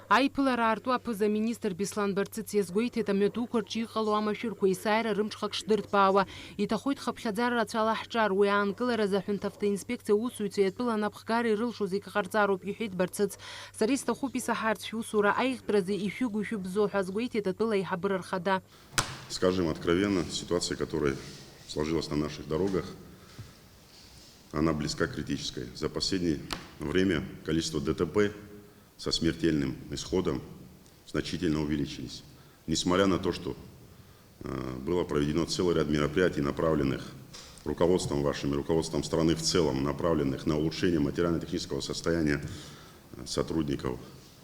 Аиԥылара аарту аԥыза-министр Беслан Барцыц иазгәеиҭеит амҩадуқәарҿы иҟало амашәырқәа есааира рымҽхак шдырҭбаауа. Иҭахоит хыԥхьаӡара рацәала ҳҿар, уи аанкыларазы аҳәынҭавтоинспекциа аусзуҩцәа иатәылан аԥхгара ирылшоз икҟарҵароуп, иҳәеит Барцыц. Сара исҭахуп исаҳарц шәусура аихтәразы ишәыгу ишәыбзоу ҳәа азгәеиҭеит атәыла аиҳабыра рхада. Скажем откровенно, ситуация, которая сложилась на наших дорогах, она близка к критической. За последнее время количество ДТП со смертельным исходом значительно увеличились. Несмотря на то, что было проведено целый ряд мероприятий, направленных руководством вашим и руководством страны в целом, направленных на улучшение материально-технического состояния сотрудников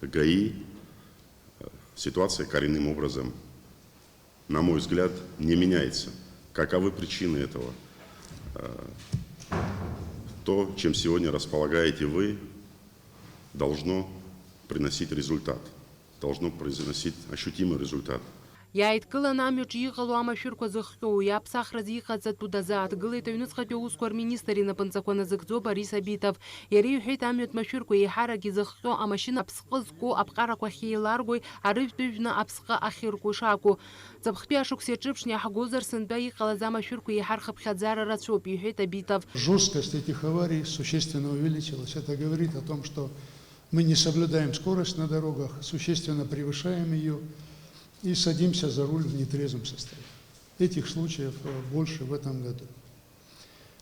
ГАИ, ситуация коренным образом, на мой взгляд, не меняется. Каковы причины этого? То, чем сегодня располагаете вы, должно приносить результат, должно приносить ощутимый результат. Иааидкыланы амҩаҿы иҟало амашәырқәа зыхҟьоу, иаԥсахраз иҟаҵатәу дазааҭгылеит аҩныҵҟатәи аусқәа рминистр инапынҵақәа назыгӡо Борис Абитов. Иара иҳәеит амҩатә машәырқәа еиҳарак изыхҟьо амашьына аԥсҟы зку аԥҟарақәа ахьеиларгои арыжәтә ыжәны аԥсҟы ахьырку ишакәу. Ҵыԥхтәи ашықәс иаҿыԥшны иаҳгозар сынтәа иҟалаз амашәырқәа еиҳа рхыԥхьаӡара рацәоуп, иҳәеит Абитов. Жесткость этих аварий существенно увеличилась. Это говорит о том, что мы не соблюдаем скорость на дорогах, существенно превышаем ее и садимся за руль в нетрезвом состоянии. Этих случаев больше в этом году.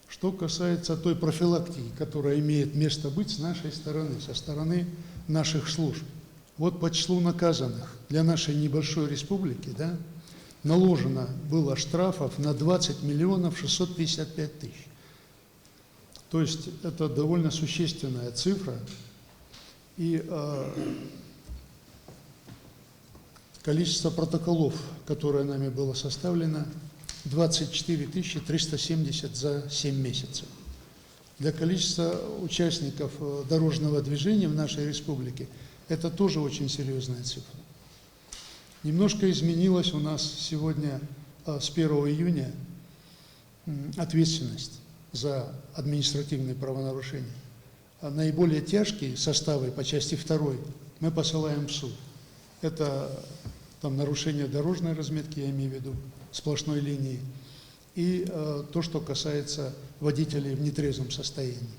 Что касается той профилактики, которая имеет место быть с нашей стороны, со стороны наших служб. Вот по числу наказанных для нашей небольшой республики, да, наложено было штрафов на 20 миллионов 655 тысяч. То есть это довольно существенная цифра. И количество протоколов, которое нами было составлено, 24 370 за 7 месяцев. Для количества участников дорожного движения в нашей республике это тоже очень серьезная цифра. Немножко изменилась у нас сегодня с 1 июня ответственность за административные правонарушения. Наиболее тяжкие составы по части 2 мы посылаем в суд. Это там нарушение дорожной разметки, я имею в виду, сплошной линии, и то, что касается водителей в нетрезвом состоянии.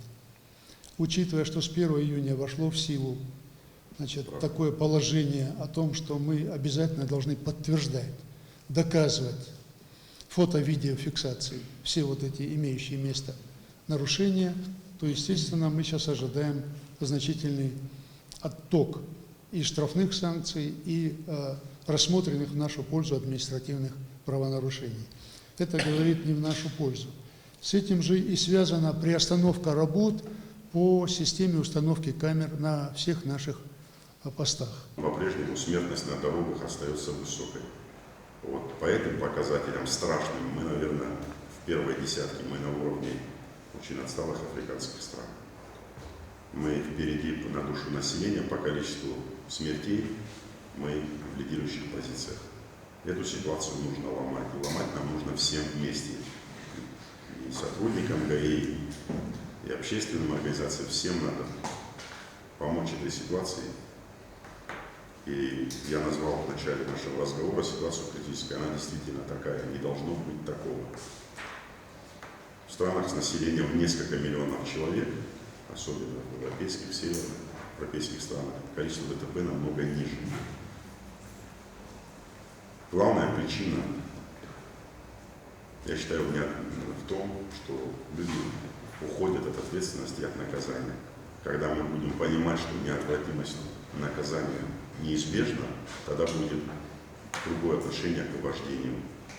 Учитывая, что с 1 июня вошло в силу, значит, такое положение о том, что мы обязательно должны подтверждать, доказывать фото-видеофиксации все вот эти имеющие место нарушения, то, естественно, мы сейчас ожидаем значительный отток и штрафных санкций, и рассмотренных в нашу пользу административных правонарушений. Это говорит не в нашу пользу. С этим же и связана приостановка работ по системе установки камер на всех наших постах. По-прежнему смертность на дорогах остается высокой. Вот. По этим показателям страшным мы, наверное, в первой десятке, мы на уровне очень отсталых африканских стран. Мы впереди на душу населения по количеству смертей, мы в лидирующих позициях. Эту ситуацию нужно ломать. И ломать нам нужно всем вместе. И сотрудникам ГАИ, и общественным организациям, всем надо помочь этой ситуации. И я назвал в начале нашего разговора ситуацию критической. Она действительно такая, не должно быть такого. В странах с населением в несколько миллионов человек, особенно в европейских, североевропейских странах, количество ДТП намного ниже. Главная причина, я считаю, в том, что люди уходят от ответственности и от наказания. Когда мы будем понимать, что неотвратимость наказания неизбежна, тогда будет другое отношение к вождению.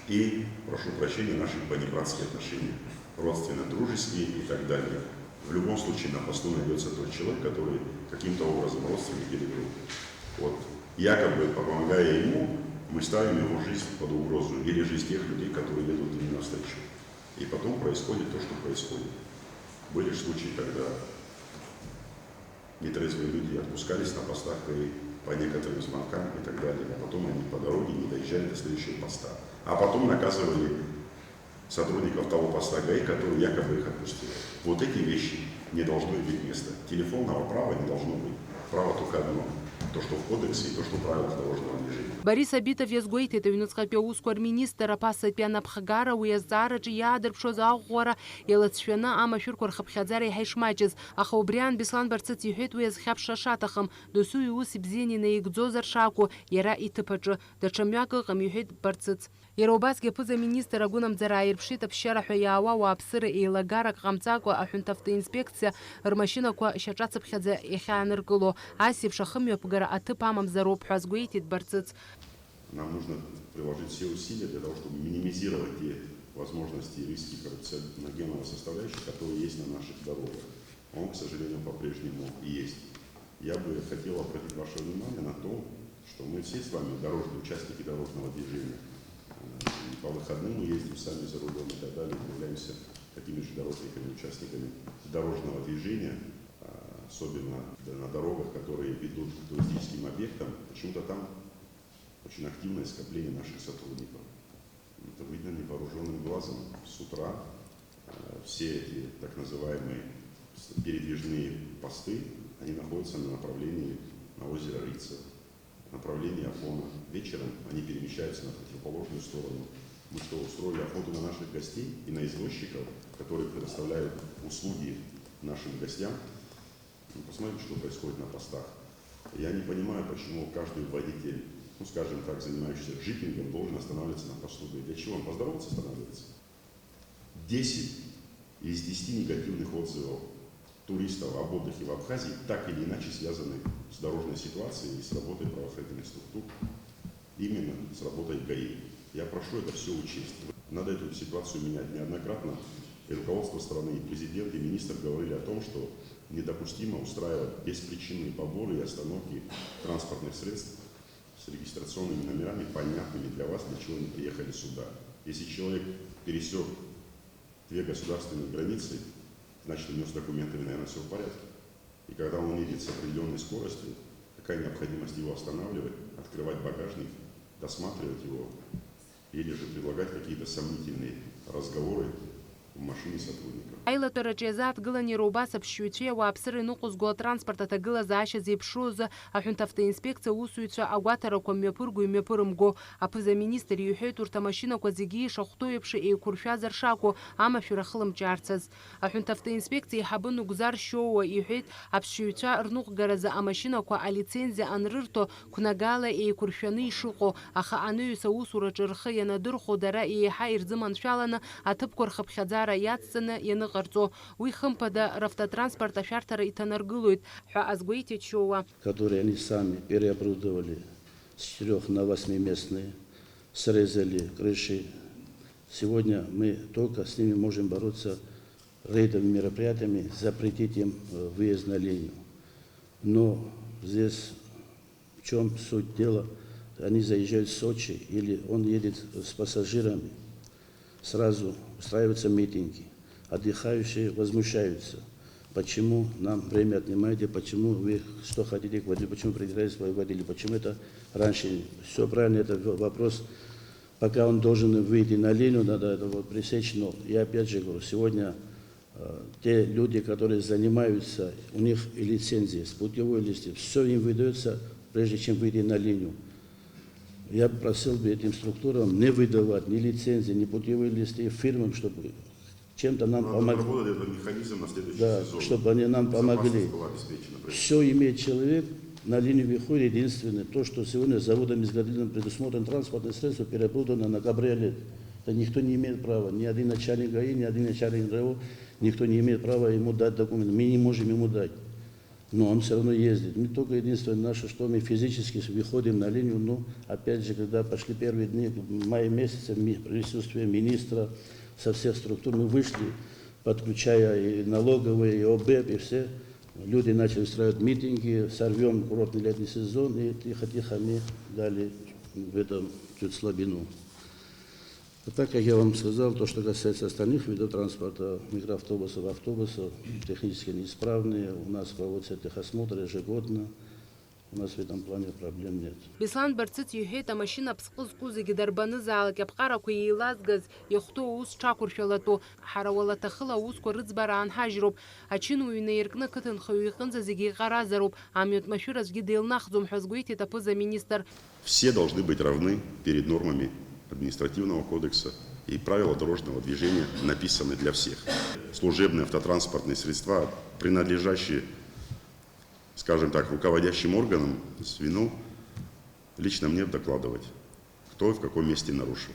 И, прошу прощения, наши понебратские отношения, родственно-дружеские и так далее. В любом случае на посту найдется тот человек, который каким-то образом родственник или друг. Вот, якобы помогая ему, мы ставим его жизнь под угрозу или жизнь тех людей, которые едут ему навстречу. И потом происходит то, что происходит. Были случаи, когда нетрезвые люди отпускались на постах и по некоторым звонкам и так далее, а потом они по дороге не доезжали до следующего поста. А потом наказывали сотрудников того поста ГАИ, которые якобы их отпустили. Вот эти вещи не должно иметь места. Телефонного права не должно быть. Право только одно. то, что в кодексе, и то, что в правилах дорожного движения. Борис Абитов иазгәеиҭеит аҩныҵҟатәи аусқәа рминистр аԥасатәи анапхгара уи азҵаараҿы иаадырԥшоз аӷәӷәара иалацәшәаны амашәырқәа рхыԥхьаӡара иаҳа ишмаҷыз, аха убриан Беслан Барцыц иҳәеит уи азхьаԥшра шаҭахым, досу иус ибзианы инаигӡозар шакәу иара иҭыԥ аҿы, даҽа мҩак ыҟам, иҳәеит Барцыц. Иара убасгьы аԥыза-министр агәынамӡара ааирԥшит аԥсшьара ҳәа иаауа ауааԥсыра еилагарак ҟамҵакәа аҳәынҭавтоинспекциа рмашьынақәа шьаҿацыԥхьаӡа иахьааныркыло, асеиԥш ахымҩаԥгара аҭыԥ амамзароуп ҳәа азгәеиҭеит Барцыц. Нам нужно приложить все усилия для того, чтобы минимизировать те возможности и риски коррупционогенного составляющего, которые есть на наших дорогах. Он, к сожалению, по-прежнему есть. Я бы хотел обратить ваше внимание на то, что мы все с вами дорожные участники дорожного движения. И по выходным мы ездим сами за рулем и так далее, являемся такими же дорожниками, участниками дорожного движения, особенно на дорогах, которые ведут к туристическим объектам. Почему-то там очень активное скопление наших сотрудников. Это видно невооруженным глазом. С утра все эти так называемые передвижные посты, они находятся на направлении на озеро Рица, направлении Афона. Вечером они перемещаются на противоположную сторону. Мы что, устроили охоту на наших гостей и на извозчиков, которые предоставляют услуги нашим гостям? Посмотрите, что происходит на постах. Я не понимаю, почему каждый водитель, ну скажем так, занимающийся джипингом, должен останавливаться на посту. Для чего он поздороваться останавливается? 10 из 10 негативных отзывов туристов об отдыхе в Абхазии так или иначе связаны с дорожной ситуацией и с работой правоохранительных структур, именно с работой ГАИ. Я прошу это все учесть. Надо эту ситуацию менять. Неоднократно и руководство страны, и президент, и министр говорили о том, что недопустимо устраивать беспричинные поборы и остановки транспортных средств с регистрационными номерами, понятными для вас, для чего они приехали сюда. Если человек пересек 2 государственные границы, значит, у него с документами, наверное, все в порядке. И когда он едет с определенной скоростью, какая необходимость его останавливать, открывать багажник, досматривать его, или же предлагать какие-то сомнительные разговоры в машине сотрудников. Аилатәараҿы иазааҭгылан иара убас аԥшьҩцәеи ауааԥсыра иныҟәызго атранспорт аҭагылазаашьа зеиԥшроз аҳәынҭавтоинспекциа аусзуҩцәа агәаҭарақәа мҩаԥырго-имҩаԥырымго. Аԥыза-министр иҳәеит урҭ амашьынақәа зегьы ишахәҭоу еиԥш еиқәыршәазар шакәу амашәыр ахылымҷаарцаз. Аҳәынҭавтоинспекциа иҳабы Нугзар Шьоуа иҳәеит аԥсшьаҩцәа рныҟәгаразы амашьынақәа алицензиа анрырҭо қәнагала еиқәыршәаны ишыҟоу, аха анаҩс аусураҿы рхы ианадырхо дара еиҳа ирзыманшәаланы аҭыԥқәа рхыԥхьаӡара иацҵаны ианыҟарҵо. Уи хымԥада равтотранспорт ашәарҭара иҭанаргылоит ҳәа азгәеиҭеит Шьоуа. Которые они сами переоборудовали с 4 на 8-местные, срезали крыши. Сегодня мы только с ними можем бороться рейдовыми мероприятиями, запретить им выезд на линию. Но здесь в чем суть дела? Они заезжают в Сочи или он едет с пассажирами, сразу устраиваются митинги. Отдыхающие возмущаются. Почему нам время отнимаете, почему вы что хотите к водителю, почему придираетесь к водителю, почему это раньше. Все правильно, это вопрос, пока он должен выйти на линию, надо это вот пресечь. Но я опять же говорю, сегодня те люди, которые занимаются, у них и лицензии, с путевой листы, все им выдается, прежде чем выйти на линию. Я просил бы этим структурам не выдавать ни лицензии, ни путевые листы фирмам, чтобы чем-то нам помогли. Да, чтобы они нам помогли. Все имеет человек, на линию выходит единственное, то, что сегодня заводом изготовлено предусмотрено транспортное средство, переоборудовано на кабриолет. Это никто не имеет права, ни один начальник ГАИ, ни один начальник ДРО, никто не имеет права ему дать документы. Мы не можем ему дать. Но он все равно ездит. Мы только единственное наше, что мы физически выходим на линию, но опять же, когда пошли первые дни, в мае месяце, присутствие министра, со всех структур мы вышли, подключая и налоговые, и ОБЭП, и все. Люди начали устраивать митинги, сорвем курортный летний сезон, и тихо-тихо мы дали в этом чуть слабину. А так, как я вам сказал, то, что касается остальных видов транспорта, микроавтобусов, автобусов, технически неисправные, у нас проводятся техосмотры ежегодно. У нас в этом плане проблем нет. Беслан Барцыц иҳәеит амашьына ԥсҟы зқәу зегьы дарбанызаалак аԥҟарақәа еилазгаз иахәҭоу аус ҽақәыршәалатәу ҳара уалаҭахыла аусқәа рыӡбара аанҳажьроуп. Ачынуаҩ наиркны ақыҭанхаҩ иҟынӡа зегьы иҟаразароуп. Амҩатә машәыр аӡәгьы деилнахӡом ҳәа азгәеиҭеит аԥыза-министр. Все должны быть равны перед нормами административного кодекса, и правила дорожного движения написаны для всех. Служебные автотранспортные средства, принадлежащие, скажем так, руководящим органам звено, лично мне докладывать, кто и в каком месте нарушил.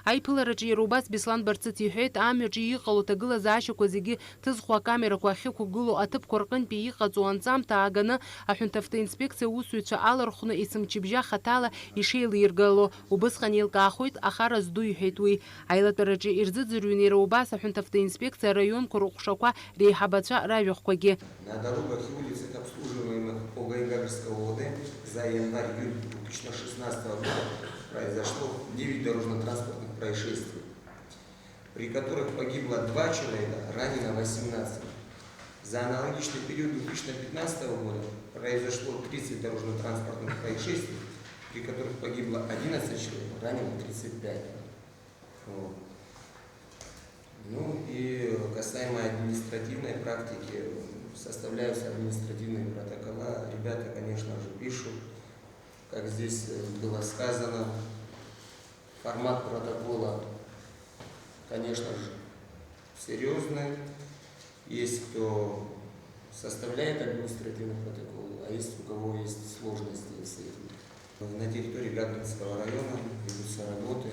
Аиԥылараҿы иара убас Беслан Барцыц иҳәеит, амҩаҿы иҟало ҭагылазаашьақәа зегьы ҭызхуа акамерақәа ахьықәгылоу аҭыԥқәа рҟынтәи иҟаҵоу анҵамҭа ааганы аҳәынҭ автоинспекциа аусзуҩцәа алархәны есымчыбжьа хаҭала ишеилиргало. Убысҟан еилкаахоит ахара зду иҳәеит уи. Аилатәараҿы ирзыӡырҩын иара убас аҳәынҭ автоинспекциа араионқәа рҟәшақәа реиҳабацәа ражәахәқәагьы. На дорогах и улицах, обслуживаемых ОГАИ Гагрского ОВД, за январь-июль 2016 года произошло 9 дорожно-транспортных происшествий, при которых погибло 2 человека, ранено 18. За аналогичный период 2015 года произошло 30 дорожно-транспортных происшествий, при которых погибло 11 человек, ранено 35. Вот. Ну и касаемо административной практики, составляются административные протокола. Ребята, конечно же, пишут, как здесь было сказано, формат протокола, конечно же, серьезный. Есть кто составляет административный протокол, а есть у кого есть сложности с этим. На территории Гагринского района ведутся работы,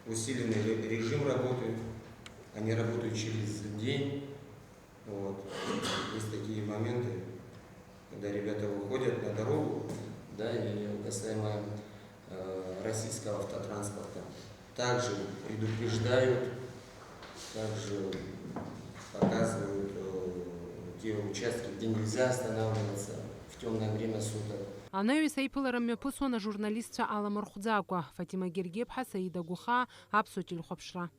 усиленный режим работы, они работают через день. Вот. Есть такие моменты, когда ребята выходят на дорогу, да, и касаемо российского автотранспорта, также предупреждают, также показывают те участки, где нельзя останавливаться в темное время суток. Анаҩс аиԥылара мҩаԥысуан ажурналистцәа Аламырхәӡакәа, Фатима Гергеԥҳа, Саида Гәыхаа, Аԥсуа телехәаԥшра.